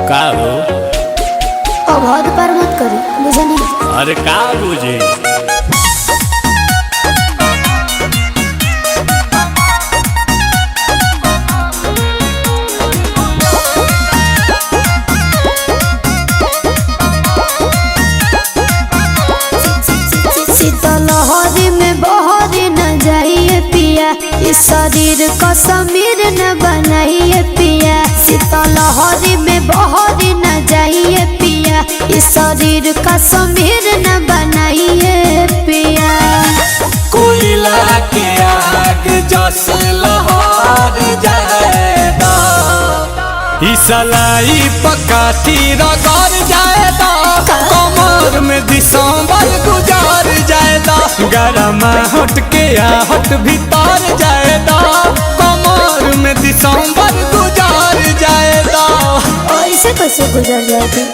का हो? अब हद पार मत करी, बुझनी? अरे का बुझे? शीतलहरी में बहरी न जाइए पिया, इस शरीर का समीर न बनाइए पिया। शीतलहरी में बहरी न जाइए पिया, इस शरीर का समीर न बनाइए पिया। कोयला के आग जस लहर जाएगा, इसलाई पकाठी रगड़ जाएगा, कमर में दिसंबर गुजार जाएगा, गरम हट के आहट भीतर जाएगा, कमर में दिसंबर गुजार जाएगा। ऐसे कैसे गुजर जाएगी?